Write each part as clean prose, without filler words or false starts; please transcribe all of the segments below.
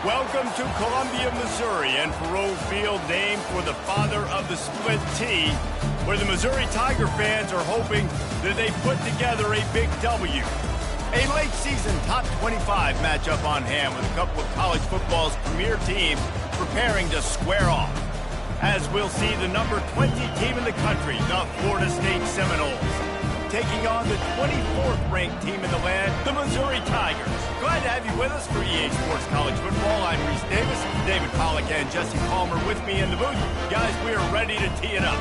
Welcome to Columbia, Missouri, and Faroe Field, named for the father of the split T, where the Missouri Tiger fans are hoping that they put together a big W. A late-season top 25 matchup on hand with a couple of college football's premier teams preparing to square off. As we'll see the number 20 team in the country, the Florida State Seminoles, taking on the 24th ranked team in the land, the Missouri Tigers. Glad to have you with us for EA Sports College Football. I'm Reese Davis, David Pollack and Jesse Palmer with me in the booth. Guys, we are ready to tee it up.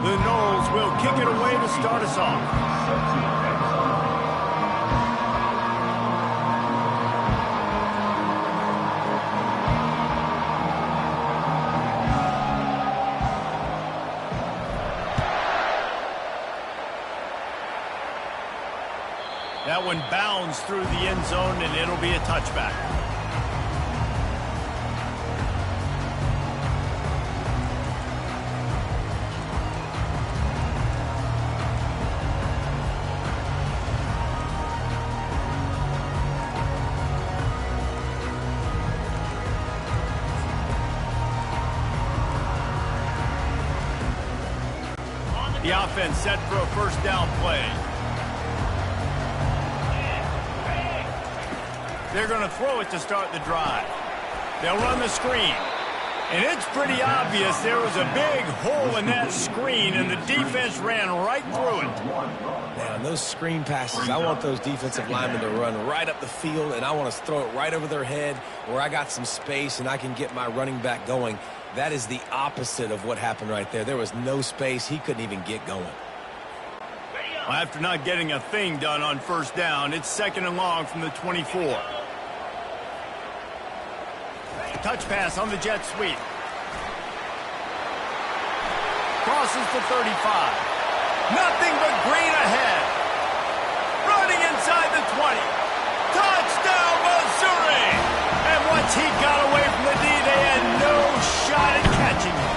The Noles will kick it away to start us off. That one bounds through the end zone, and it'll be a touchback. The offense set for a first down play. They're going to throw it to start the drive. They'll run the screen. And it's pretty obvious there was a big hole in that screen, and the defense ran right through it. Man, those screen passes, I want those defensive linemen to run right up the field, and I want to throw it right over their head where I got some space and I can get my running back going. That is the opposite of what happened right there. There was no space. He couldn't even get going. Well, after not getting a thing done on first down, it's 2nd and long from the 24. Touch pass on the jet sweep. Crosses to 35. Nothing but green ahead. Running inside the 20. Touchdown, Missouri! And once he got away from the D, they had no shot at catching him.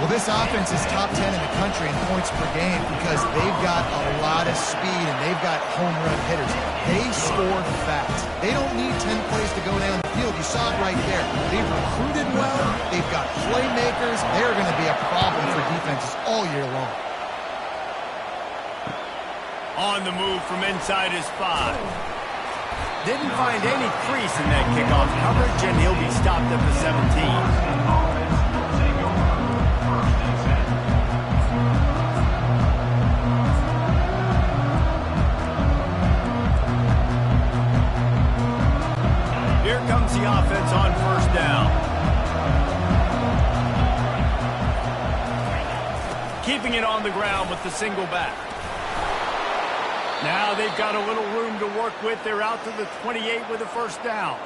Well, this offense is top 10 in the country in points per game because they've got a lot of speed and they've got home run hitters. They score fast. They don't need 10 plays to go down the field. You saw it right there. They've recruited well. They've got playmakers. They're going to be a problem for defenses all year long. On the move from inside his 5. Didn't find any crease in that kickoff coverage, and he'll be stopped at the 17. Here comes the offense on first down. Keeping it on the ground with the single back. Now they've got a little room to work with. They're out to the 28 with a first down.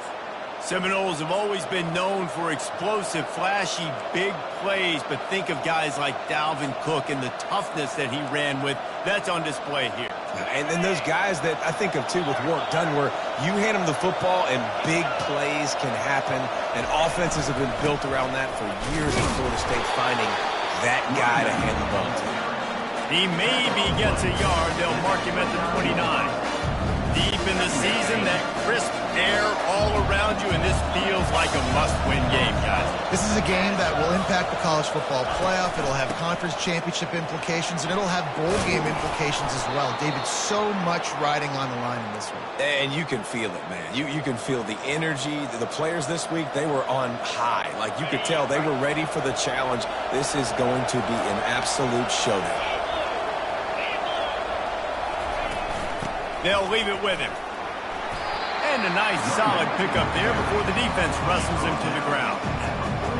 Seminoles have always been known for explosive, flashy, big plays, but think of guys like Dalvin Cook and the toughness that he ran with. That's on display here. And then those guys that I think of, too, with Warren Dunn, where you hand them the football and big plays can happen, and offenses have been built around that for years in Florida State, finding that guy to hand the ball to. He maybe gets a yard. They'll mark him at the 29. Deep in the season, that crisp air all around you, and this feels like a must-win game, guys. This is a game that will impact the college football playoff. It'll have conference championship implications, and it'll have bowl game implications as well. David, so much riding on the line in this one. And you can feel it, man. You can feel the energy. The players this week, they were on high. Like, you could tell they were ready for the challenge. This is going to be an absolute showdown. They'll leave it with him. And a nice solid pickup there before the defense wrestles him to the ground.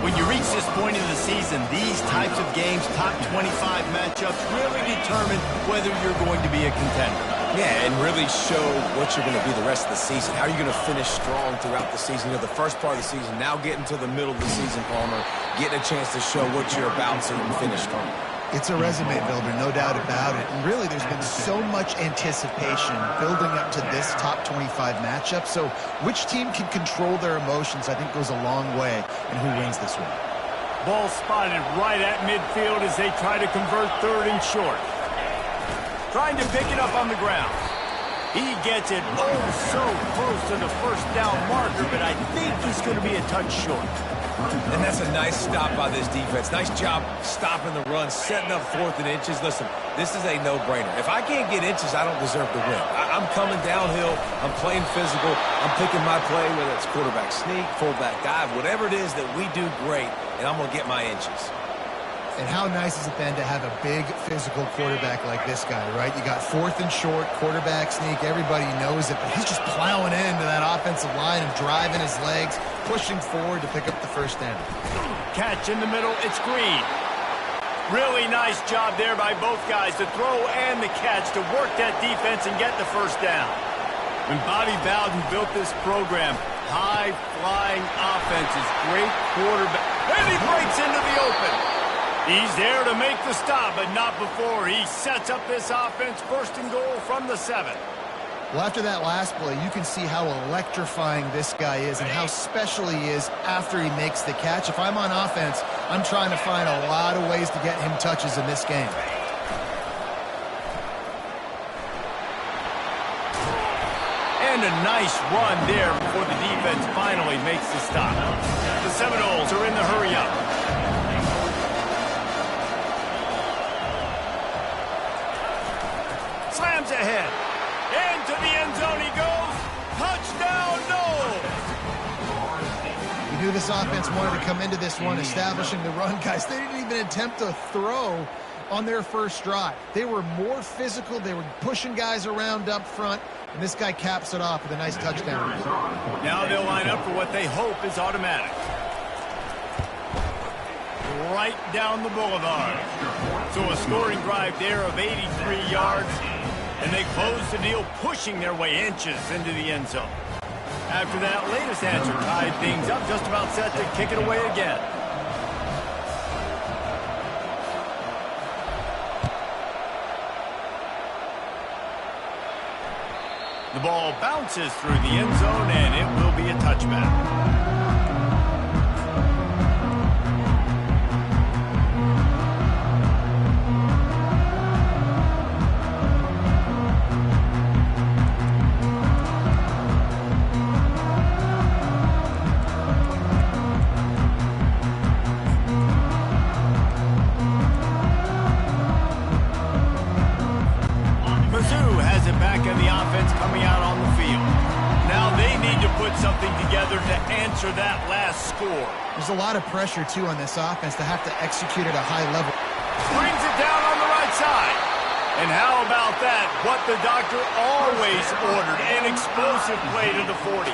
When you reach this point in the season, these types of games, top 25 matchups, really determine whether you're going to be a contender. Yeah, and really show what you're going to be the rest of the season. How are you going to finish strong throughout the season? You know, the first part of the season, now getting to the middle of the season, Palmer, getting a chance to show what you're about so you can finish strong. It's a resume builder, no doubt about it. And really, there's been so much anticipation building up to this top 25 matchup. So which team can control their emotions, I think, goes a long way in who wins this one. Ball spotted right at midfield as they try to convert third and short. Trying to pick it up on the ground. He gets it so close to the first down marker, but I think he's going to be a touch short. And that's a nice stop by this defense. Nice job stopping the run, setting up 4th and inches. Listen, this is a no-brainer. If I can't get inches, I don't deserve to win. I'm coming downhill. I'm playing physical. I'm picking my play, whether it's quarterback sneak, fullback dive, whatever it is that we do great, and I'm going to get my inches. And how nice is it then to have a big physical quarterback like this guy, right? You got 4th and short, quarterback sneak, everybody knows it, but he's just plowing into that offensive line and driving his legs, pushing forward to pick up the first down. Catch in the middle, it's Green. Really nice job there by both guys, the throw and the catch to work that defense and get the first down. When Bobby Bowden built this program, high-flying offenses, great quarterback, and he breaks into the open. He's there to make the stop, but not before he sets up this offense 1st and goal from the 7. Well, after that last play, you can see how electrifying this guy is and how special he is after he makes the catch. If I'm on offense, I'm trying to find a lot of ways to get him touches in this game. And a nice run there before the defense finally makes the stop. The Seminoles are in the hurry-up. Slams ahead. Into the end zone he goes. Touchdown, no! We knew this offense wanted to come into this one establishing the run, guys. They didn't even attempt to throw on their first drive. They were more physical. They were pushing guys around up front, and this guy caps it off with a nice touchdown. Now they'll line up for what they hope is automatic. Right down the boulevard. So a scoring drive there of 83 yards. And they close the deal, pushing their way inches into the end zone. After that latest answer tied things up, just about set to kick it away again. The ball bounces through the end zone, and it will be a touchback. Mizzou has it back in the offense coming out on the field. Now they need to put something together to answer that last score. There's a lot of pressure, too, on this offense to have to execute at a high level. Brings it down on the right side. And how about that? What the doctor always ordered, an explosive play to the 40.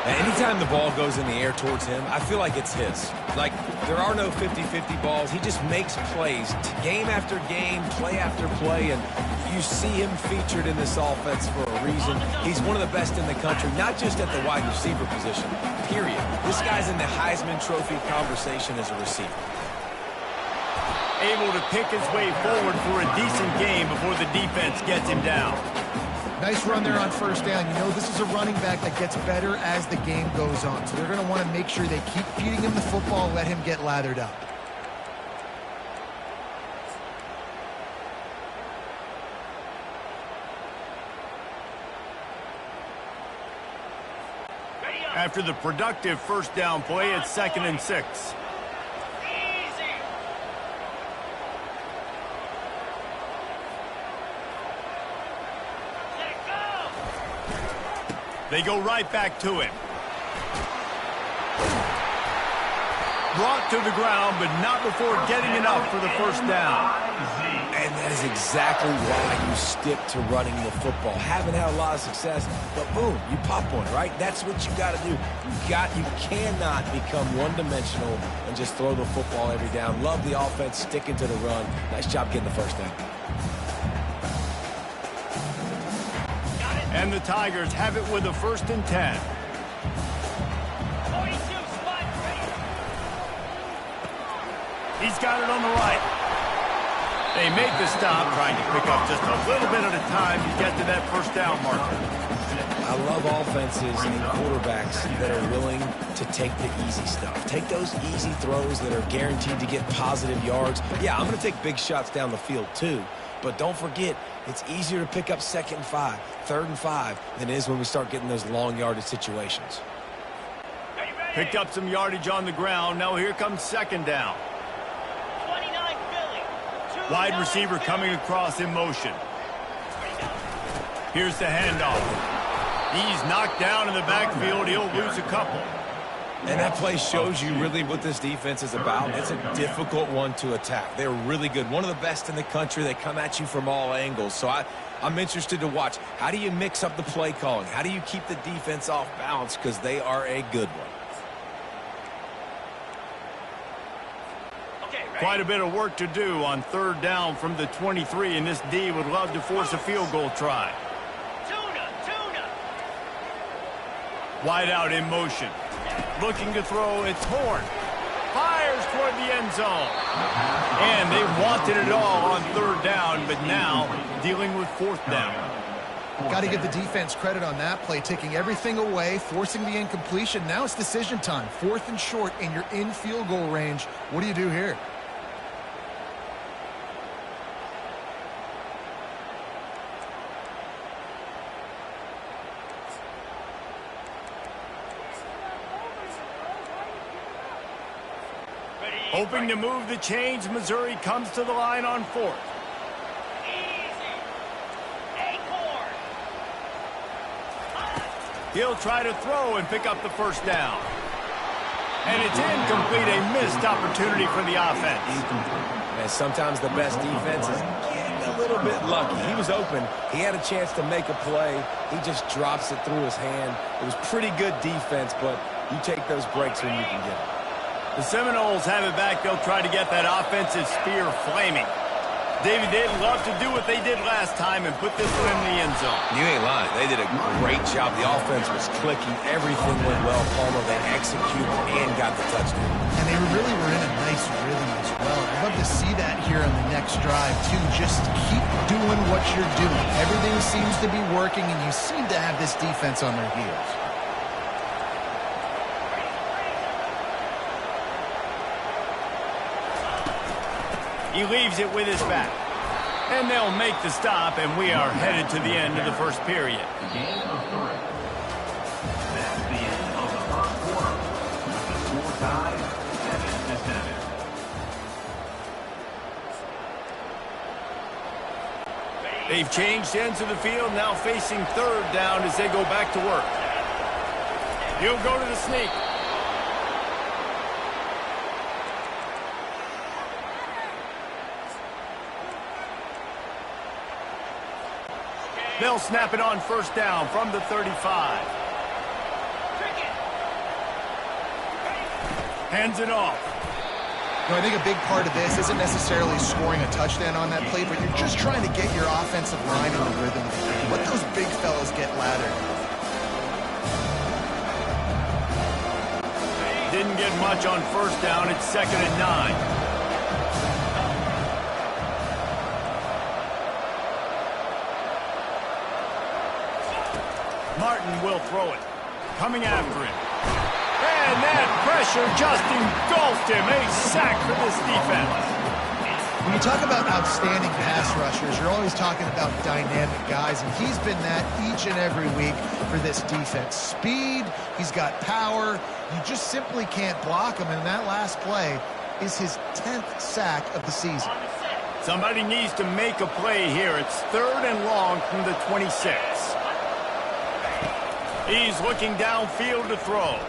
Anytime the ball goes in the air towards him, I feel like it's his. Like, there are no 50-50 balls. He just makes plays, game after game, play after play, and you see him featured in this offense for a reason. He's one of the best in the country, not just at the wide receiver position, period. This guy's in the Heisman Trophy conversation as a receiver. Able to pick his way forward for a decent game before the defense gets him down. Nice run there on first down. You know, this is a running back that gets better as the game goes on. So they're going to want to make sure they keep feeding him the football, let him get lathered up. After the productive first down play, it's 2nd and 6. They go right back to him. Brought to the ground, but not before getting enough for the first down. And that is exactly why you stick to running the football. Haven't had a lot of success, but boom, you pop one, right? That's what you got to do. You cannot become one-dimensional and just throw the football every down. Love the offense, sticking to the run. Nice job getting the first down. And the Tigers have it with a 1st and 10. He's got it on the right. They make the stop, trying to pick up just a little bit at a time to get to that 1st down marker. I love offenses and quarterbacks that are willing to take the easy stuff. Take those easy throws that are guaranteed to get positive yards. Yeah, I'm going to take big shots down the field too. But don't forget, it's easier to pick up 2nd and 5, 3rd and 5 than it is when we start getting those long yardage situations. Picked up some yardage on the ground. Now here comes 2nd down. Wide receiver coming across in motion. Here's the handoff. He's knocked down in the backfield. He'll lose a couple. And that play shows you really what this defense is about. It's a difficult one to attack. They're really good. One of the best in the country. They come at you from all angles. So I'm interested to watch. How do you mix up the play calling? How do you keep the defense off balance? Because they are a good one. Quite a bit of work to do on 3rd down from the 23, and this D would love to force a field goal try. Wide out in motion. Looking to throw, it's Horn. Fires toward the end zone. And they wanted it all on 3rd down, but now dealing with 4th down. Got to give the defense credit on that play, taking everything away, forcing the incompletion. Now it's decision time. 4th and short, and you're in field goal range. What do you do here? Hoping to move the chains, Missouri comes to the line on 4th. He'll try to throw and pick up the 1st down. And it's incomplete, a missed opportunity for the offense. And sometimes the best defense is getting a little bit lucky. He was open. He had a chance to make a play. He just drops it through his hand. It was pretty good defense, but you take those breaks when you can get them. The Seminoles have it back. They'll try to get that offensive spear flaming. David, they'd love to do what they did last time and put this one in the end zone. You ain't lying. They did a great job. The offense was clicking. Everything went well. Palmer, they executed and got the touchdown. And they really were in a nice rhythm as well. I'd love to see that here on the next drive, too. Just keep doing what you're doing. Everything seems to be working, and you seem to have this defense on their heels. He leaves it with his back. And they'll make the stop, and we are headed to the end of the 1st period. Game of 3. That's the end of the 1st quarter. The score tied 7-7. They've changed ends of the field, now facing 3rd down as they go back to work. He'll go to the sneak. They'll snap it on 1st down from the 35. Hands it off. You know, I think a big part of this isn't necessarily scoring a touchdown on that play, but you're just trying to get your offensive line in the rhythm. Let those big fellas get lathered. Didn't get much on 1st down. It's 2nd and 9. Martin will throw it. Coming after him. And that pressure just engulfed him. A sack for this defense. When you talk about outstanding pass rushers, you're always talking about dynamic guys, and he's been that each and every week for this defense. Speed, he's got power. You just simply can't block him, and that last play is his 10th sack of the season. Somebody needs to make a play here. It's 3rd and long from the 26. He's looking downfield to throw.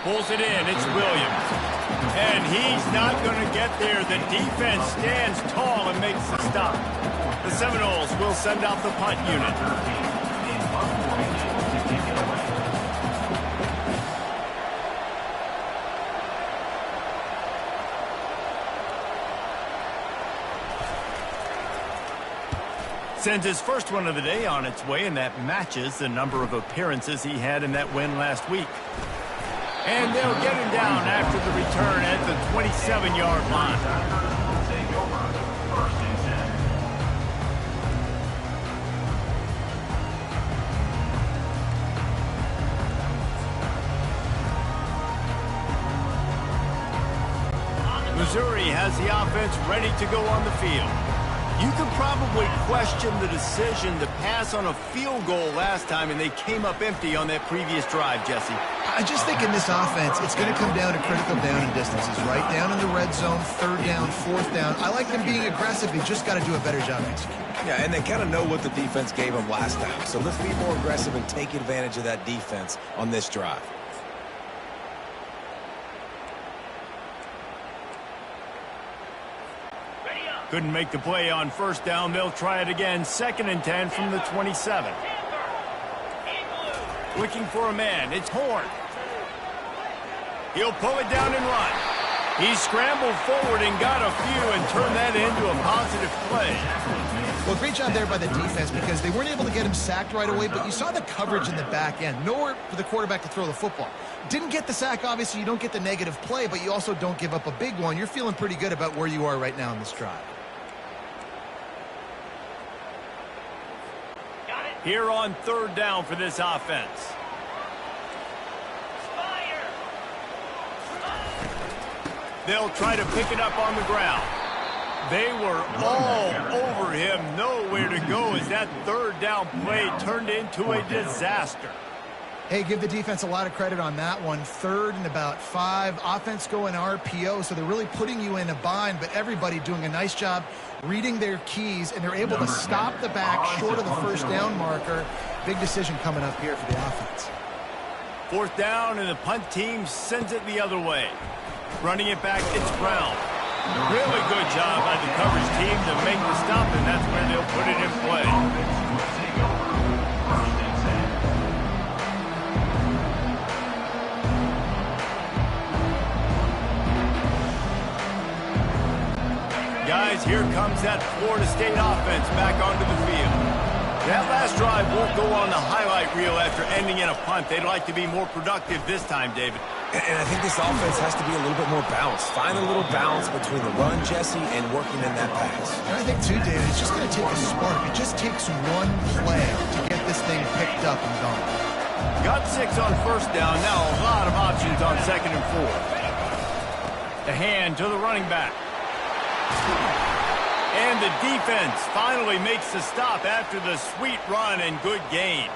Pulls it in. It's Williams. And he's not going to get there. The defense stands tall and makes the stop. The Seminoles will send out the punt unit. Sends his first one of the day on its way, and that matches the number of appearances he had in that win last week. And they'll get him down after the return at the 27-yard line. Take over. First and 10. Missouri has the offense ready to go on the field. You could probably question the decision to pass on a field goal last time, and they came up empty on that previous drive, Jesse. I just think in this offense, it's going to come down to critical down and distances, right? Down in the red zone, third down, fourth down. I like them being aggressive. They just got to do a better job executing. Yeah, and they kind of know what the defense gave them last time. So let's be more aggressive and take advantage of that defense on this drive. Couldn't make the play on first down. They'll try it again. 2nd and 10 from the 27. Looking for a man. It's Horn. He'll pull it down and run. He scrambled forward and got a few and turned that into a positive play. Well, great job there by the defense because they weren't able to get him sacked right away, but you saw the coverage in the back end. Nowhere for the quarterback to throw the football. Didn't get the sack, obviously. You don't get the negative play, but you also don't give up a big one. You're feeling pretty good about where you are right now in this drive. Here on third down for this offense. They'll try to pick it up on the ground. They were all over him. Nowhere to go as that third down play turned into a disaster. Hey, give the defense a lot of credit on that one. 3rd and about 5. Offense going RPO, so they're really putting you in a bind, but everybody doing a nice job reading their keys, and they're able to stop the back short of the first down marker. Big decision coming up here for the offense. 4th down, and the punt team sends it the other way. Running it back, it's Brown. Really good job by the coverage team to make the stop, and that's where they'll put it in play. Guys, here comes that Florida State offense back onto the field. That last drive won't go on the highlight reel after ending in a punt. They'd like to be more productive this time, David. And I think this offense has to be a little bit more balanced. Find a little balance between the run, Jesse, and working in that pass. And I think, too, David, it's just going to take a spark. It just takes one play to get this thing picked up and going. Got 6 on first down. Now a lot of options on 2nd and 4. The hand to the running back. And the defense finally makes the stop after the sweet run and good gain.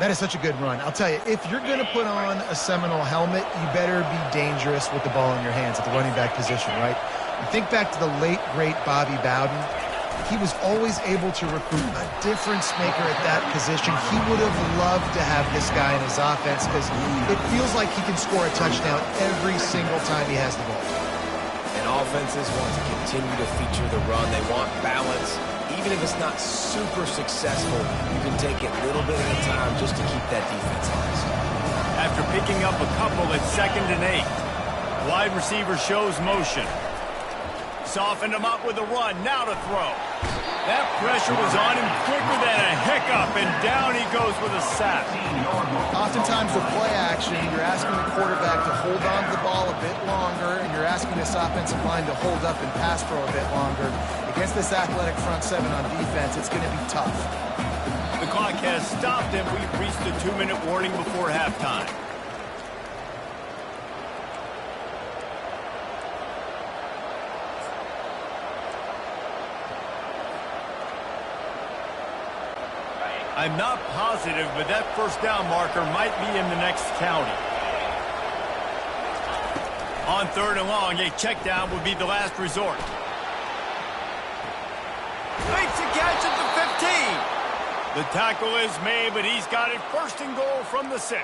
That is such a good run. I'll tell you, if you're going to put on a Seminole helmet, you better be dangerous with the ball in your hands at the running back position, right? And think back to the late, great Bobby Bowden. He was always able to recruit a difference maker at that position. He would have loved to have this guy in his offense because it feels like he can score a touchdown every single time he has the ball. And offenses want to continue to feature the run. They want balance. Even if it's not super successful, you can take it little bit at a time just to keep that defense honest. After picking up a couple at 2nd and 8, wide receiver shows motion. Softened him up with a run. Now to throw. That pressure was on him quicker than a hiccup, and down he goes with a sack. Oftentimes with play action, you're asking the quarterback to hold on to the ball a bit longer, and you're asking this offensive line to hold up and pass pro a bit longer. Against this athletic front 7 on defense, it's going to be tough. The clock has stopped, and we've reached the 2-minute warning before halftime. I'm not positive, but that first down marker might be in the next county. On 3rd and long, a check down would be the last resort. Makes a catch at the 15. The tackle is made, but he's got it 1st and goal from the 6.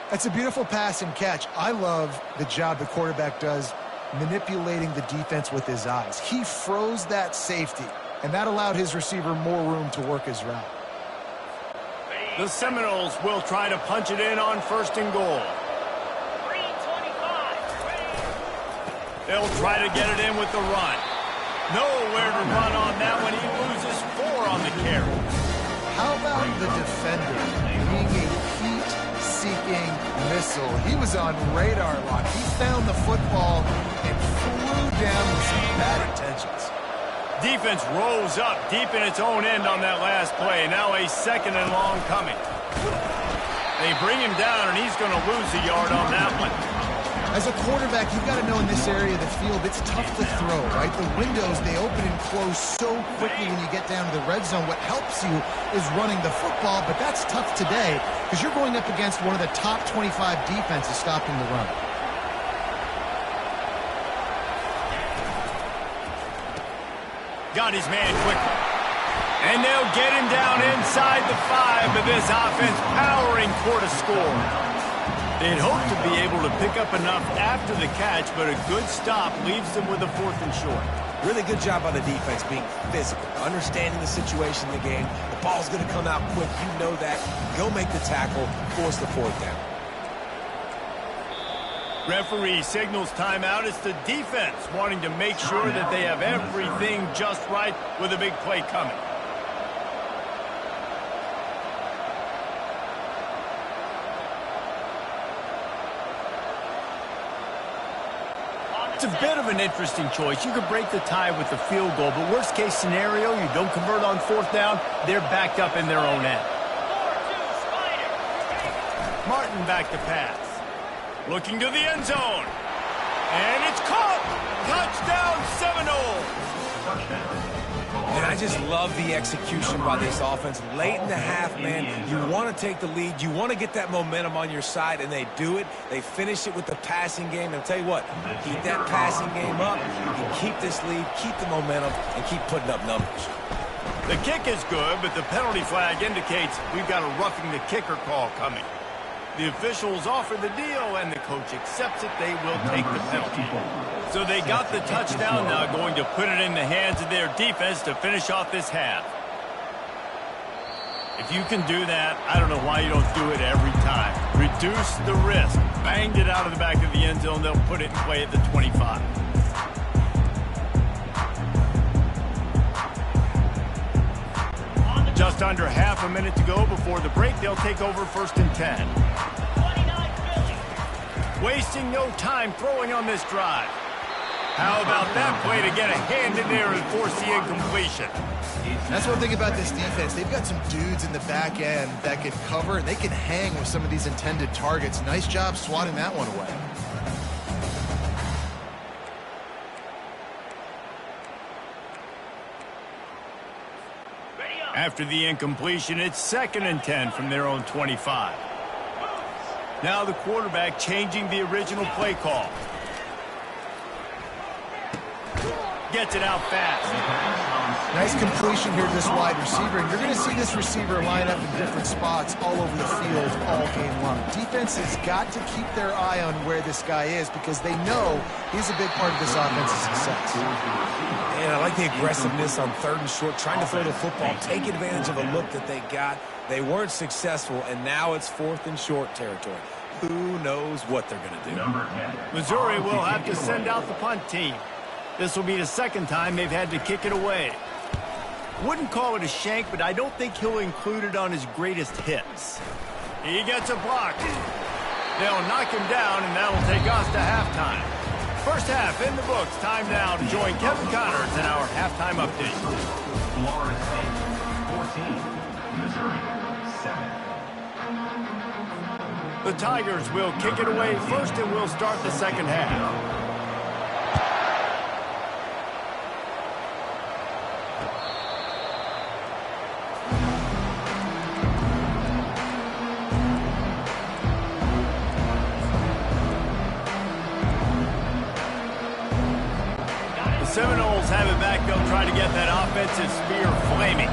That's a beautiful pass and catch. I love the job the quarterback does manipulating the defense with his eyes. He froze that safety, and that allowed his receiver more room to work his route. The Seminoles will try to punch it in on 1st and goal. They'll try to get it in with the run. Nowhere to run on that one. He loses 4 the defender being a heat-seeking missile. He was on radar lock. He found the football and flew down with some bad intentions. Defense rose up deep in its own end on that last play. Now a second and long coming. They bring him down, and he's going to lose a yard on that one. As a quarterback, you've got to know in this area of the field, it's tough to throw, right? The windows, they open and close so quickly when you get down to the red zone. What helps you is running the football, but that's tough today because you're going up against one of the top 25 defenses stopping the run. Got his man quickly. And they'll get him down inside the 5, but this offense powering toward a score. They'd hoped to be able to pick up enough after the catch, but a good stop leaves them with a 4th and short. Really good job by the defense being physical, understanding the situation in the game. The ball's going to come out quick. You know that. Go make the tackle, force the 4th down. Referee signals timeout. It's the defense wanting to make sure that they have everything just right with a big play coming. It's a bit of an interesting choice. You could break the tie with the field goal, but worst case scenario, you don't convert on 4th down, they're backed up in their own end. Martin back to pass. Looking to the end zone. And it's caught. Touchdown, Seminoles. And I just love the execution by this offense. Late in the half, man, you want to take the lead. You want to get that momentum on your side, and they do it. They finish it with the passing game. And I'll tell you what, keep that passing game up. You can keep this lead, keep the momentum, and keep putting up numbers. The kick is good, but the penalty flag indicates we've got a roughing the kicker call coming. The officials offer the deal, and the coach accepts it. They will take the penalty. So they got the touchdown, now going to put it in the hands of their defense to finish off this half. If you can do that, I don't know why you don't do it every time. Reduce the risk. Banged it out of the back of the end zone. They'll put it in play at the 25. Just under half a minute to go before the break. They'll take over 1st and 10. Wasting no time throwing on this drive. How about that play to get a hand in there and force the incompletion? That's one thing about this defense. They've got some dudes in the back end that can cover, and they can hang with some of these intended targets. Nice job swatting that one away. After the incompletion, it's 2nd and 10 from their own 25. Now the quarterback changing the original play call. Gets it out fast. Nice completion here to this wide receiver. And you're going to see this receiver line up in different spots all over the field all game long. Defense has got to keep their eye on where this guy is because they know he's a big part of this offense's success. And I like the aggressiveness on 3rd and short, trying to throw the football, take advantage of a look that they got. They weren't successful, and now it's 4th and short territory. Who knows what they're going to do? Missouri will have to send out the punt team. This will be the 2nd time they've had to kick it away. Wouldn't call it a shank, but I don't think he'll include it on his greatest hits. He gets a block. They'll knock him down, and that'll take us to halftime. First half in the books. Time now to join Kevin Connors in our halftime update. Florida State 14, Missouri 7. The Tigers will kick it away first, and we'll start the 2nd half. Seminoles have it back. They'll try to get that offensive spear flaming.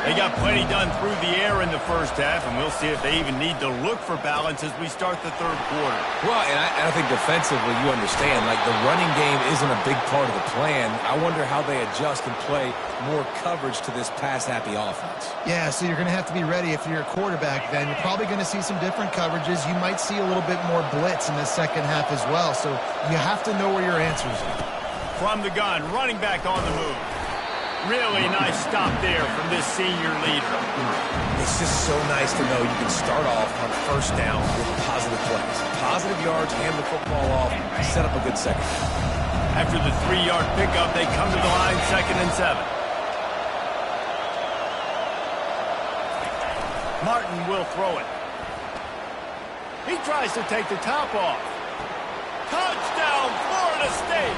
They got plenty done through the air in the first half, and we'll see if they even need to look for balance as we start the 3rd quarter. Well, and I think defensively, you understand, like the running game isn't a big part of the plan. I wonder how they adjust and play more coverage to this pass-happy offense. Yeah, so you're going to have to be ready if you're a quarterback then. You're probably going to see some different coverages. You might see a little bit more blitz in the 2nd half as well, so you have to know where your answers are. From the gun, running back on the move. Really nice stop there from this senior leader. It's just so nice to know you can start off on first down with positive plays. Positive yards, hand the football off, set up a good second. After the 3-yard pickup, they come to the line 2nd and 7. Martin will throw it. He tries to take the top off. Touchdown, Florida State!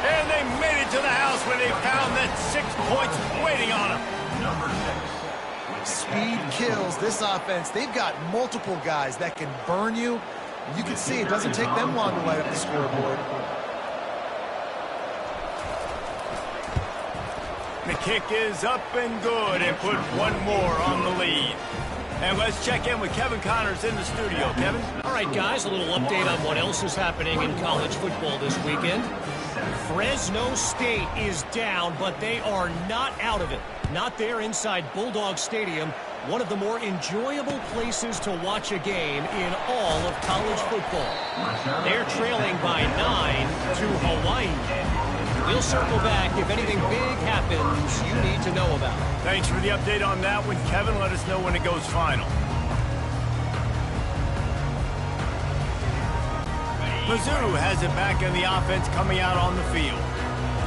And they made it to the house when they found that 6 points waiting on them. Number 6. Speed kills this offense. They've got multiple guys that can burn you. You can see it doesn't take them long to light up the scoreboard. The kick is up and good and put one more on the lead. And let's check in with Kevin Connors in the studio. Kevin? All right, guys, a little update on what else is happening in college football this weekend. Fresno State is down, but they are not out of it. Not there inside Bulldog Stadium, one of the more enjoyable places to watch a game in all of college football. They're trailing by 9 to Hawaii. We'll circle back if anything big happens you need to know about. Thanks for the update on that one, Kevin. Let us know when it goes final. Mizzou has it back in the offense coming out on the field.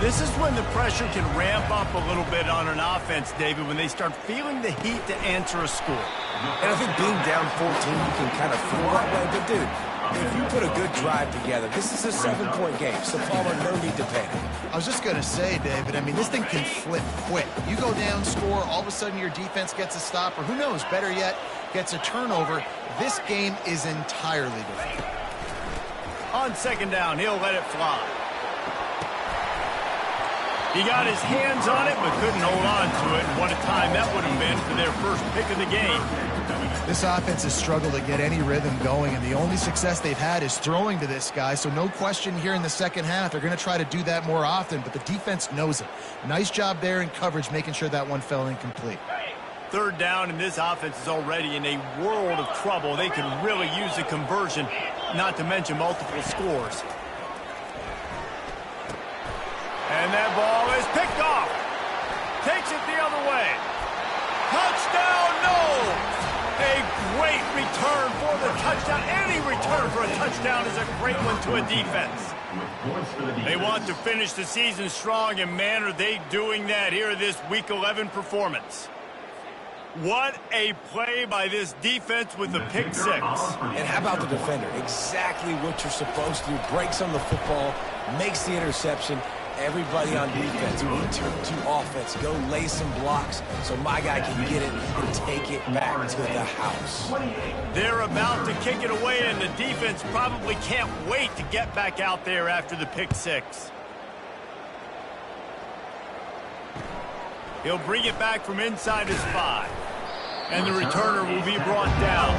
This is when the pressure can ramp up a little bit on an offense, David, when they start feeling the heat to answer a score. And I think being down 14, you can kind of feel that way. But, dude, if you put a good drive together, this is a 7-point game. So, Palmer, no need to panic. I was just going to say, David, I mean, this thing can flip quick. You go down, score, all of a sudden your defense gets a stop, or who knows, better yet, gets a turnover. This game is entirely different. On 2nd down, he'll let it fly. He got his hands on it, but couldn't hold on to it. And what a time that would have been for their first pick of the game. This offense has struggled to get any rhythm going, and the only success they've had is throwing to this guy. So no question here in the second half, they're going to try to do that more often, but the defense knows it. Nice job there in coverage, making sure that one fell incomplete. 3rd down, and this offense is already in a world of trouble. They can really use a conversion, not to mention multiple scores. And that ball is picked off. Takes it the other way. Touchdown, no! A great return for the touchdown. Any return for a touchdown is a great one to a defense. They want to finish the season strong, and man, are they doing that here in this Week 11 performance. What a play by this defense with the pick 6. And how about the defender? Exactly what you're supposed to do. Breaks on the football, makes the interception. Everybody on defense, return to offense. Go lay some blocks so my guy can get it and take it back to the house. They're about to kick it away, and the defense probably can't wait to get back out there after the pick 6. He'll bring it back from inside his 5. And the returner will be brought down.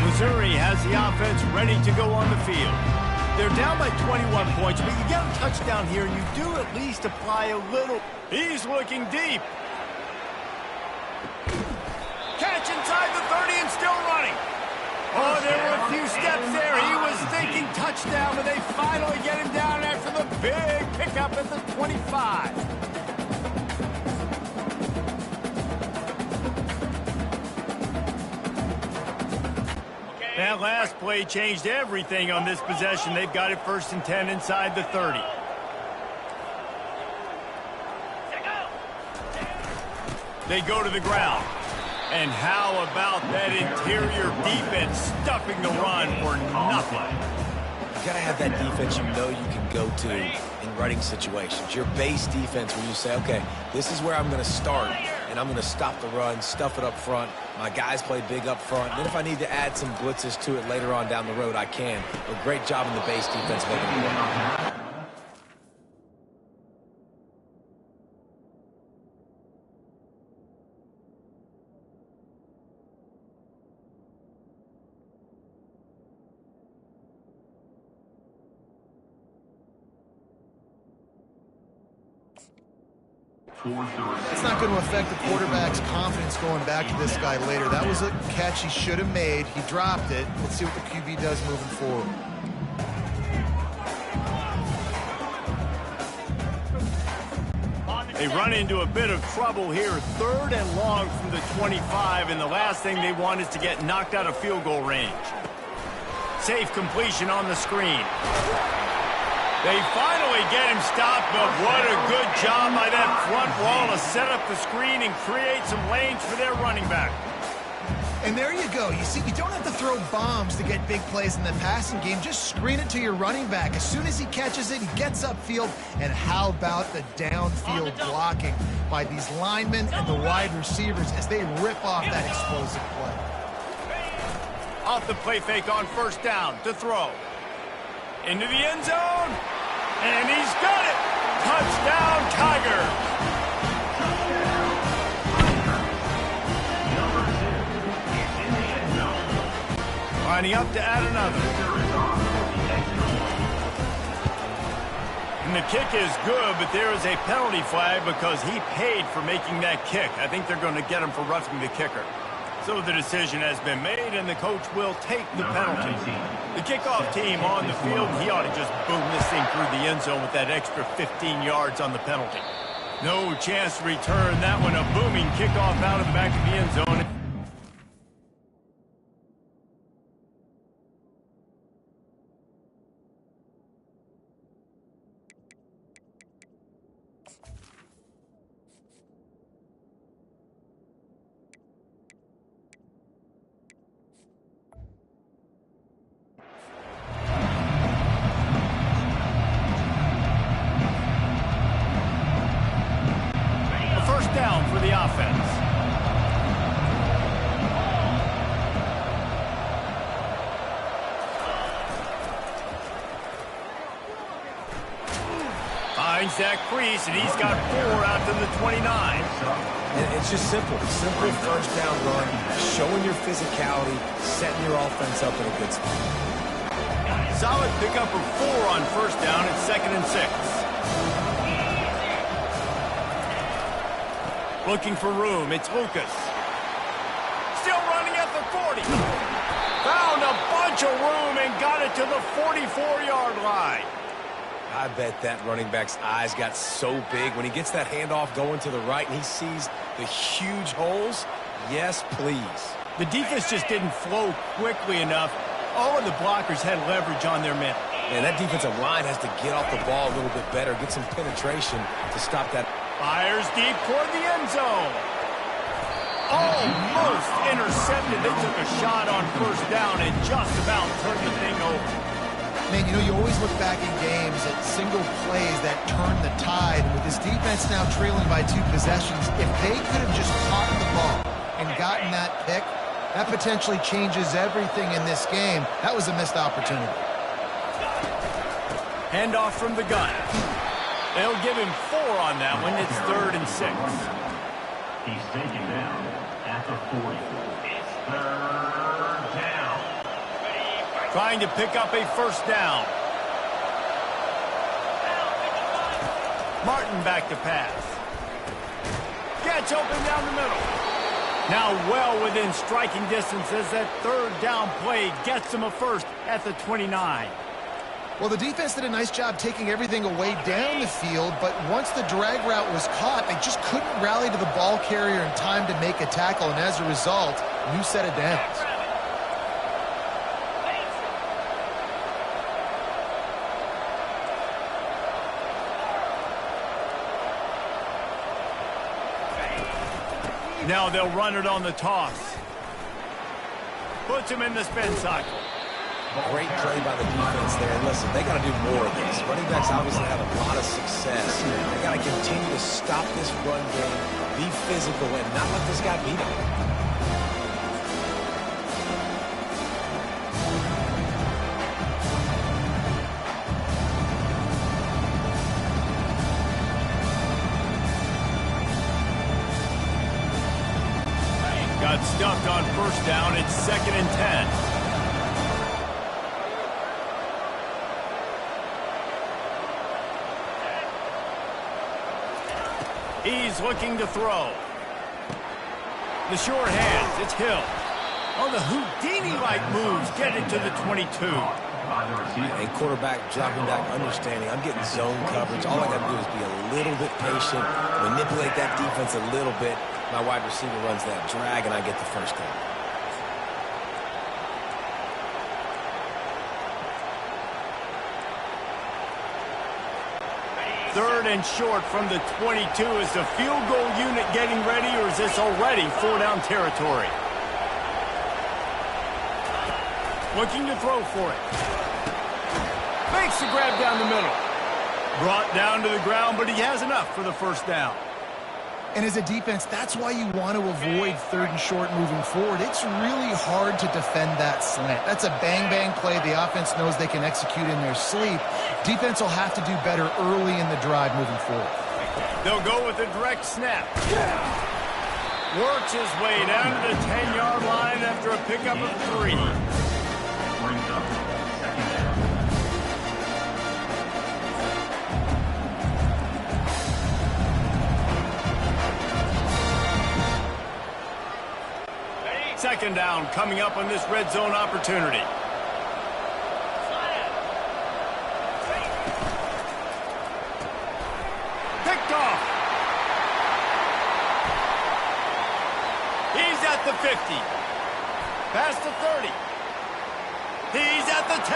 Missouri has the offense ready to go on the field. They're down by 21 points, but you get a touchdown here, and you do at least apply a little. He's looking deep. Catch inside the 30 and still running. Oh, there were a few steps there. He was thinking touchdown, but they finally get him down after the big pickup at the 25. That last play changed everything on this possession. They've got it 1st and 10 inside the 30. They go to the ground. And how about that interior defense stuffing the run for nothing? You got to have that defense you know you can go to in running situations. Your base defense where you say, okay, this is where I'm going to start, and I'm going to stop the run, stuff it up front. My guys play big up front. And then if I need to add some blitzes to it later on down the road, I can. A great job in the base defense making it work. It's not going to affect the quarterback's confidence going back to this guy later. That was a catch he should have made. He dropped it. Let's see what the QB does moving forward. They run into a bit of trouble here. 3rd and long from the 25, and the last thing they want is to get knocked out of field goal range. Safe completion on the screen. They finally get him stopped, but what a good job by that front wall to set up the screen and create some lanes for their running back. And there you go. You see, you don't have to throw bombs to get big plays in the passing game. Just screen it to your running back. As soon as he catches it, he gets upfield. And how about the downfield blocking by these linemen and the wide receivers as they rip off that explosive play. Off the play fake on 1st down to throw. Into the end zone. And he's got it. Touchdown, Tigers. Lining up to add another. And the kick is good, but there is a penalty flag because he paid for making that kick. I think they're going to get him for roughing the kicker. So the decision has been made, and the coach will take the penalty. The kickoff team on the field, he ought to just boom this thing through the end zone with that extra 15 yards on the penalty. No chance to return that one. A booming kickoff out of the back of the end zone. Down for the offense. Finds that crease, and he's got 4 out to the 29. And it's just simple. Simple 1st down run, showing your physicality, setting your offense up in a good spot. Solid pickup of 4 on 1st down. It's 2nd and 6. Looking for room, it's Lucas. Still running at the 40. Found a bunch of room and got it to the 44-yard line. I bet that running back's eyes got so big when he gets that handoff going to the right and he sees the huge holes. Yes, please. The defense just didn't flow quickly enough. All of the blockers had leverage on their men. And that defensive line has to get off the ball a little bit better, get some penetration to stop that. Fires deep toward the end zone. Almost intercepted. They took a shot on 1st down and just about turned the thing over. Man, you know, you always look back in games at single plays that turn the tide. With this defense now trailing by 2 possessions, if they could have just caught the ball and gotten that pick, that potentially changes everything in this game. That was a missed opportunity. Handoff from the gun. They'll give him 4 on that one. It's 3rd and 6. He's taken down at the 40. It's 3rd down. Trying to pick up a 1st down. Martin back to pass. Gets open down the middle. Now well within striking distance as that 3rd down play gets him a 1st at the 29. Well, the defense did a nice job taking everything away down the field, but once the drag route was caught, they just couldn't rally to the ball carrier in time to make a tackle, and as a result, new set of downs. Now they'll run it on the toss. Puts him in the spin cycle. Great play by the defense there. And listen, they got to do more of this. Running backs obviously have a lot of success. They got to continue to stop this run game, be physical, and not let this guy beat them. Got stuffed on 1st down. It's 2nd and 10. He's looking to throw. The short hands, it's Hill. On the Houdini-like moves, get it to the 22. And quarterback dropping back, understanding I'm getting zone coverage. All I got to do is be a little bit patient, manipulate that defense a little bit. My wide receiver runs that drag, and I get the first down. Third and short from the 22. Is the field goal unit getting ready, or is this already 4-down territory? Looking to throw for it. Makes the grab down the middle. Brought down to the ground, but he has enough for the first down. And as a defense, that's why you want to avoid 3rd and short moving forward. It's really hard to defend that slant. That's a bang-bang play the offense knows they can execute in their sleep. Defense will have to do better early in the drive moving forward. They'll go with a direct snap. Works his way down to the 10-yard line after a pickup of 3. Brings up second down. Second down coming up on this red zone opportunity. Picked off. He's at the 50. Past the 30. He's at the 10.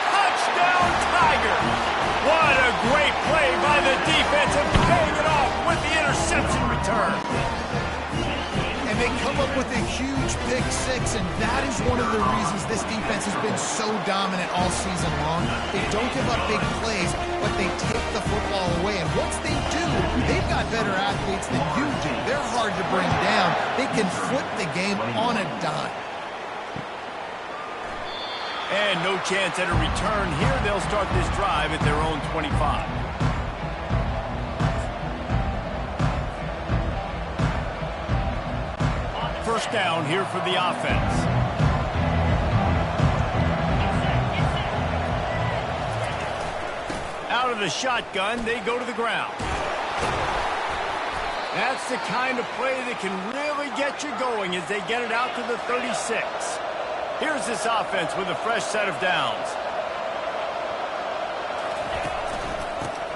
Touchdown, Tigers. What a great play by the defense and paying it off with the interception return. And they come up with a huge pick six, and that is one of the reasons this defense has been so dominant all season long. They don't give up big plays, but they take the football away. And once they do, they've got better athletes than you do. They're hard to bring down. They can flip the game on a dime. And no chance at a return here. They'll start this drive at their own 25. First down here for the offense. Out of the shotgun, they go to the ground. That's the kind of play that can really get you going as they get it out to the 36. Here's this offense with a fresh set of downs.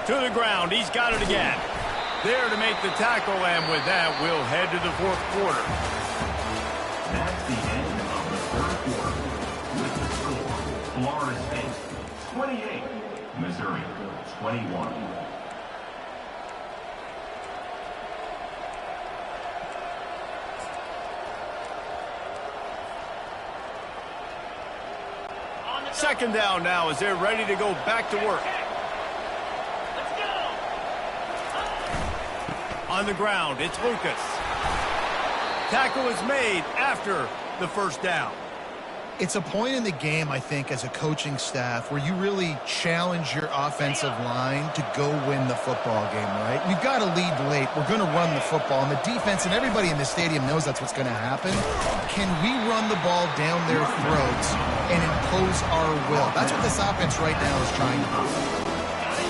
To the ground, he's got it again. There to make the tackle, and with that, we'll head to the fourth quarter. That's the end of the third quarter. With the score, Florida State 28, Missouri 21. Second down now as they're ready to go back to work. On the ground, it's Lucas. Tackle is made after the first down. It's a point in the game, I think, as a coaching staff where you really challenge your offensive line to go win the football game, right? We've got to lead late. We're going to run the football. And the defense and everybody in the stadium knows that's what's going to happen. Can we run the ball down their throats and impose our will? That's what this offense right now is trying to do.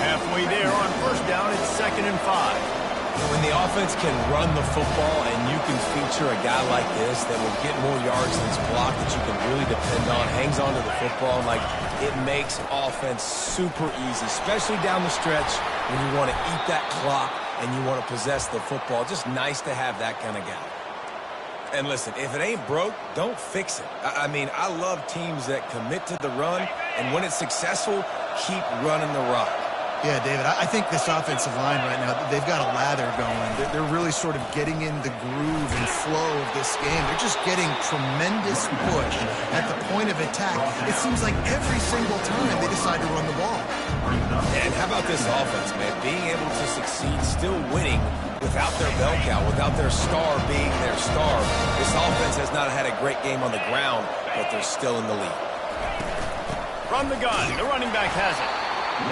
Halfway there on first down, it's 2nd and 5. When the offense can run the football and you can feature a guy like this that will get more yards than his block that you can really depend on, hangs on to the football, like it makes offense super easy, especially down the stretch when you want to eat that clock and you want to possess the football. Just nice to have that kind of guy. And listen, if it ain't broke, don't fix it. I mean, I love teams that commit to the run, and when it's successful, keep running the rock. Yeah, David, I think this offensive line right now, they've got a lather going. They're really sort of getting in the groove and flow of this game. They're just getting tremendous push at the point of attack. It seems like every single time they decide to run the ball. And how about this offense, man? Being able to succeed, still winning without their bell cow, without their star being their star. This offense has not had a great game on the ground, but they're still in the lead. From the gun, the running back has it.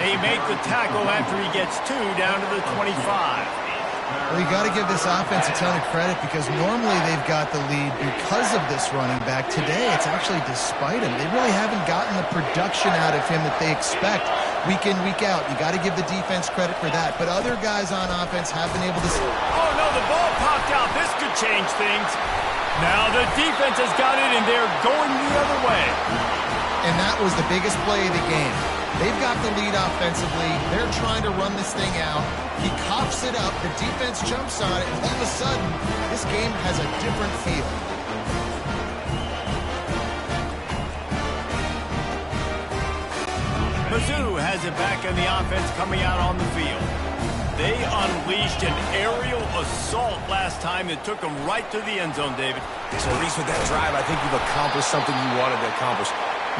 They make the tackle after he gets 2 down to the 25. Well, you got to give this offense a ton of credit because normally they've got the lead because of this running back. Today, it's actually despite him. They really haven't gotten the production out of him that they expect week in, week out. You got to give the defense credit for that. But other guys on offense have been able to... Oh, no, the ball popped out. This could change things. Now the defense has got it, and they're going the other way. And that was the biggest play of the game. They've got the lead offensively. They're trying to run this thing out. He coughs it up. The defense jumps on it. And all of a sudden, this game has a different feel. Mizzou has it back in the offense coming out on the field. They unleashed an aerial assault last time that took them right to the end zone, David. So at least with that drive, I think you've accomplished something you wanted to accomplish.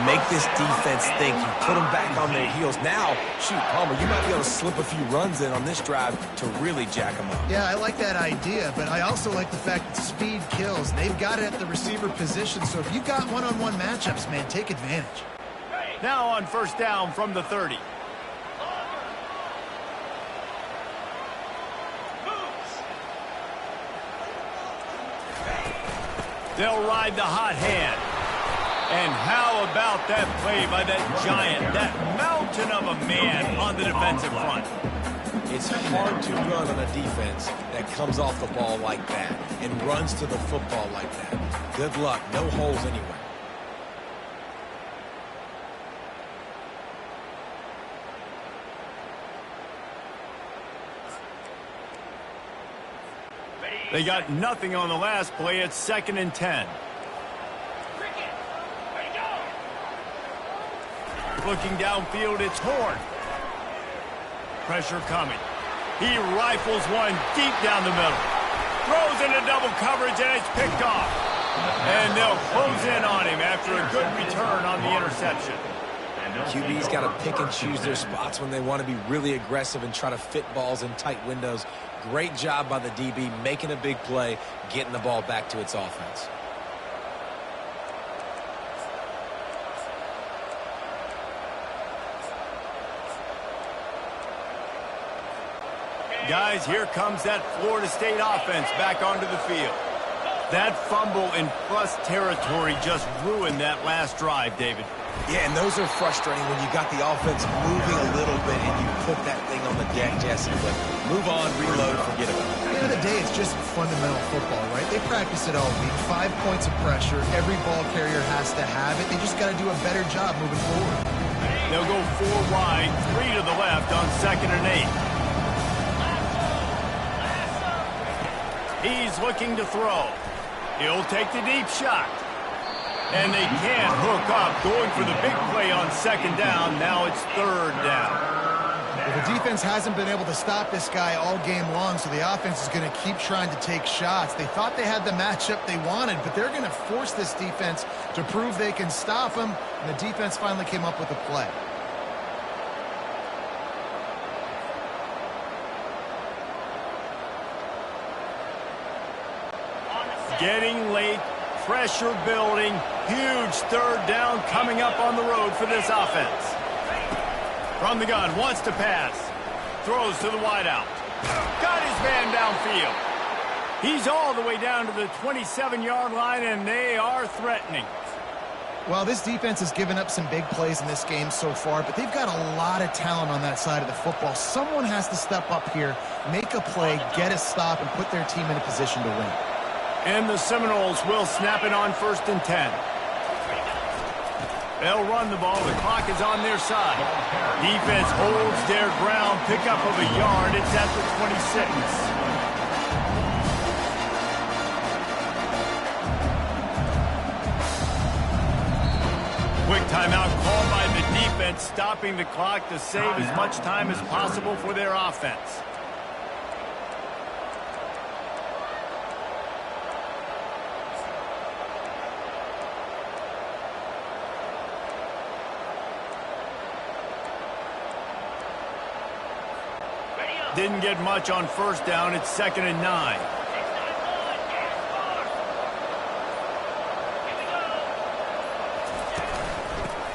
Make this defense think. You put them back on their heels. Now, shoot, Palmer, you might be able to slip a few runs in on this drive to really jack them up. Yeah, I like that idea, but I also like the fact that speed kills. They've got it at the receiver position, so if you've got one-on-one matchups, man, take advantage. Now on first down from the 30. They'll ride the hot hand. And how about that play by that giant, that mountain of a man on the defensive front? It's hard to run on a defense that comes off the ball like that and runs to the football like that. Good luck. No holes anyway. They got nothing on the last play. It's 2nd and 10. Looking downfield, it's Horn. Pressure coming. He rifles one deep down the middle. Throws into double coverage, and it's picked off. And they'll close in on him after a good return on the interception. QB's got to pick and choose their spots when they want to be really aggressive and try to fit balls in tight windows. Great job by the DB making a big play, getting the ball back to its offense. Guys, here comes that Florida State offense back onto the field. That fumble in plus territory just ruined that last drive, David. Yeah, and those are frustrating when you got the offense moving a little bit and you put that thing on the deck, Jesse. But move on, reload, forget about it. At the end of the day, it's just fundamental football, right? They practice it all week. 5 points of pressure. Every ball carrier has to have it. They just got to do a better job moving forward. They'll go 4 wide, 3 to the left on 2nd and 8. He's looking to throw. He'll take the deep shot. And they can't hook up, going for the big play on 2nd down. Now it's 3rd down. Well, the defense hasn't been able to stop this guy all game long, so the offense is going to keep trying to take shots. They thought they had the matchup they wanted, but they're going to force this defense to prove they can stop him, and the defense finally came up with a play. Getting late, pressure building, huge 3rd down coming up on the road for this offense. From the gun, wants to pass. Throws to the wideout. Got his man downfield. He's all the way down to the 27-yard line, and they are threatening. Well, this defense has given up some big plays in this game so far, but they've got a lot of talent on that side of the football. Someone has to step up here, make a play, get a stop, and put their team in a position to win. And the Seminoles will snap it on 1st and 10. They'll run the ball. The clock is on their side. Defense holds their ground. Pickup of a yard. It's at the 26. Quick timeout called by the defense, stopping the clock to save as much time as possible for their offense. Didn't get much on 1st down. It's 2nd and 9.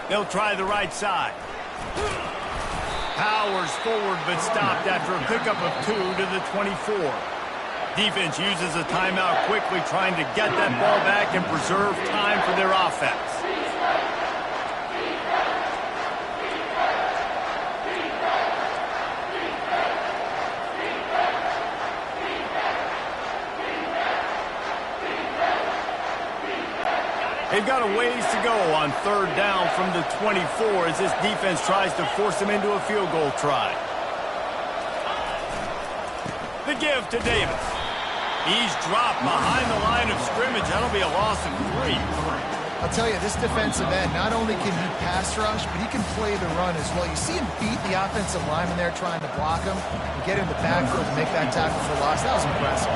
They'll try the right side. Powers forward, but stopped after a pickup of 2 to the 24. Defense uses a timeout quickly, trying to get that ball back and preserve time for their offense. They've got a ways to go on third down from the 24 as this defense tries to force them into a field goal try. The give to Davis. He's dropped behind the line of scrimmage. That'll be a loss of 3. I'll tell you, this defensive end, not only can he pass rush, but he can play the run as well. You see him beat the offensive lineman there trying to block him and get in the backfield to make that tackle for loss. That was impressive.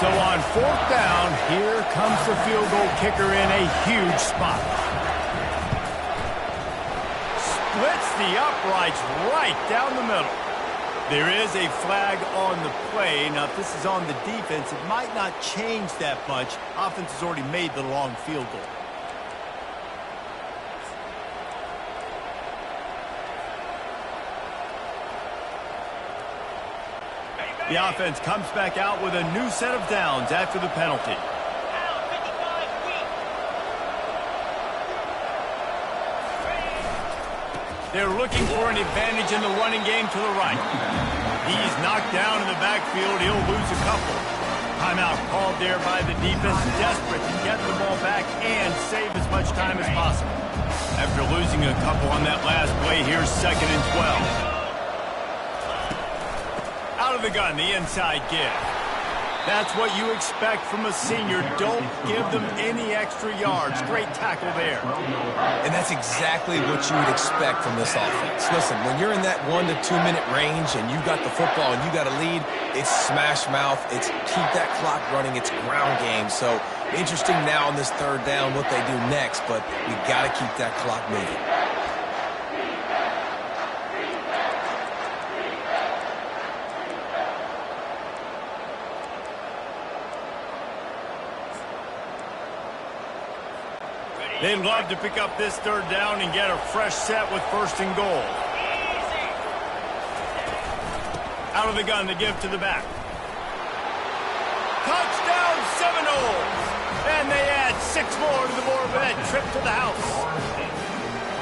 So on fourth down, here comes the field goal kicker in a huge spot. Splits the uprights right down the middle. There is a flag on the play. Now, if this is on the defense, it might not change that much. Offense has already made the long field goal. The offense comes back out with a new set of downs after the penalty. They're looking for an advantage in the running game to the right. He's knocked down in the backfield. He'll lose a couple. Timeout called there by the defense, desperate to get the ball back and save as much time as possible. After losing a couple on that last play, here's 2nd and 12. Out of the gun, the inside give. That's what you expect from a senior. Don't give them any extra yards. Great tackle there. And that's exactly what you would expect from this offense. Listen, when you're in that 1 to 2 minute range and you got the football and you got a lead, it's smash mouth. It's keep that clock running. It's ground game. So interesting now on this third down what they do next, but we got to keep that clock moving. They'd love to pick up this third down and get a fresh set with 1st and goal. Out of the gun, the give to the back. Touchdown Seminoles! And they add 6 more to the board with that trip to the house.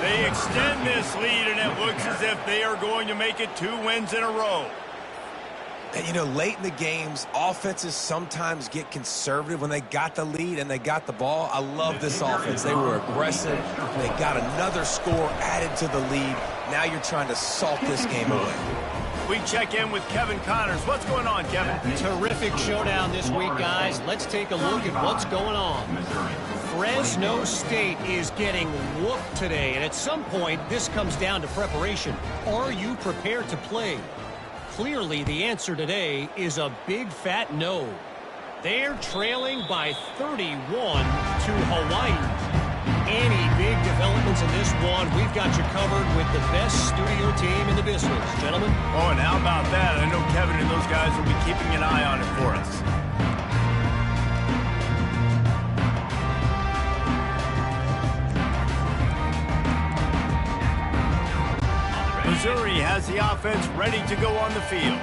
They extend this lead, and it looks as if they are going to make it 2 wins in a row. And, you know, late in the games, offenses sometimes get conservative when they got the lead and they got the ball. I love this offense. They were aggressive. They got another score added to the lead. Now you're trying to salt this game away. We check in with Kevin Connors. What's going on, Kevin? Terrific showdown this week, guys. Let's take a look at what's going on. Fresno State is getting whooped today, and at some point, this comes down to preparation. Are you prepared to play? Clearly, the answer today is a big fat no. They're trailing by 31 to Hawaii. Any big developments in this one, we've got you covered with the best studio team in the business, gentlemen. Oh, and how about that? I know Kevin and those guys will be keeping an eye on it for us. Missouri has the offense ready to go on the field.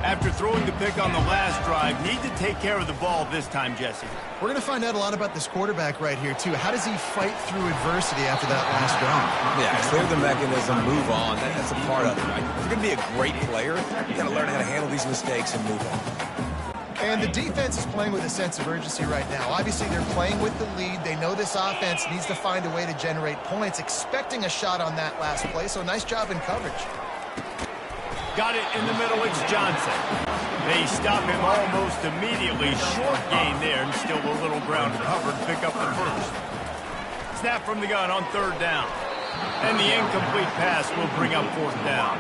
After throwing the pick on the last drive, need to take care of the ball this time, Jesse. We're going to find out a lot about this quarterback right here, too. How does he fight through adversity after that last drive? Yeah, clear the mechanism, move on. That's a part of it, right? If you're going to be a great player, you got to learn how to handle these mistakes and move on. And the defense is playing with a sense of urgency right now. Obviously, they're playing with the lead. They know this offense needs to find a way to generate points, expecting a shot on that last play. So nice job in coverage. Got it in the middle. It's Johnson. They stop him almost immediately. Short gain there, and still a little ground covered. Pick up the first. Snap from the gun on third down. And the incomplete pass will bring up 4th down.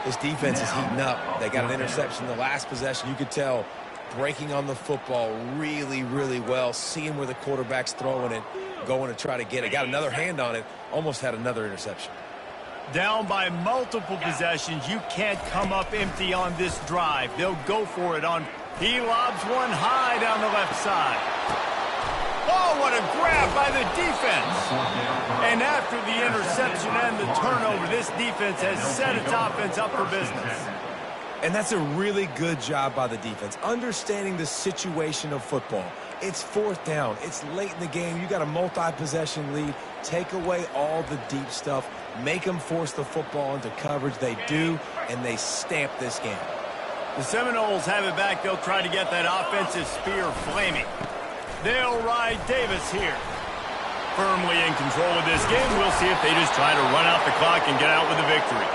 This defense is heating up. They got an interception the last possession. You could tell breaking on the football really, really well, seeing where the quarterback's throwing it, going to try to get it. Got another hand on it, almost had another interception. Down by multiple possessions. You can't come up empty on this drive. They'll go for it on. He lobs one high down the left side. Oh, what a grab by the defense. And after the interception and the turnover, this defense has set its offense up for business. And that's a really good job by the defense, understanding the situation of football. It's 4th down. It's late in the game. You got a multi-possession lead. Take away all the deep stuff. Make them force the football into coverage. They do, and they stamp this game. The Seminoles have it back. They'll try to get that offensive spear flaming. They'll ride Davis here. firmly in control of this game. We'll see if they just try to run out the clock and get out with a victory.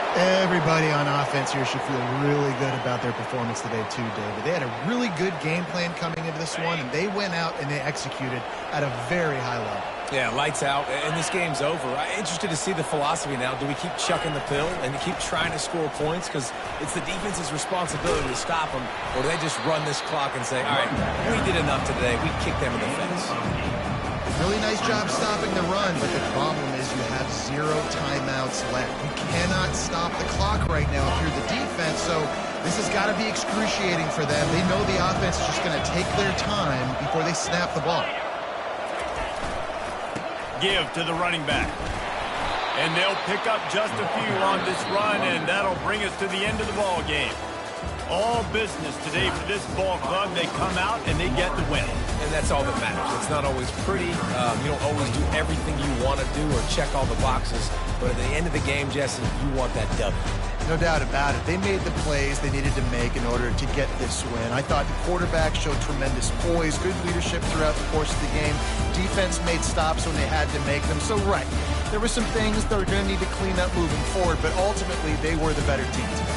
Everybody on offense here should feel really good about their performance today too, David. They had a really good game plan coming into this one, and they went out and they executed at a very high level. Yeah, lights out, and this game's over. I'm interested to see the philosophy now. Do we keep chucking the pill and keep trying to score points? Because it's the defense's responsibility to stop them, or do they just run this clock and say, all right, we did enough today. We kicked them in the face. Really nice job stopping the run, but the problem is you have 0 timeouts left. You cannot stop the clock right now if you're the defense, so this has got to be excruciating for them. They know the offense is just going to take their time before they snap the ball. Give to the running back. And they'll pick up just a few on this run, and that'll bring us to the end of the ball game. All business today for this ball club. They come out and they get the win. And that's all that matters. It's not always pretty. You don't always do everything you want to do or check all the boxes. But at the end of the game, Jesse, you want that W. No doubt about it. They made the plays they needed to make in order to get this win. I thought the quarterback showed tremendous poise, good leadership throughout the course of the game. Defense made stops when they had to make them. So, right, there were some things that are going to need to clean up moving forward, but ultimately they were the better team today.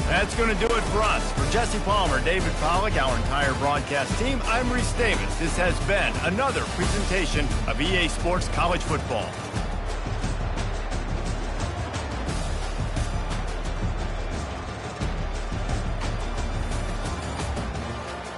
That's going to do it for us. For Jesse Palmer, David Pollack, our entire broadcast team, I'm Reese Davis. This has been another presentation of EA Sports College Football.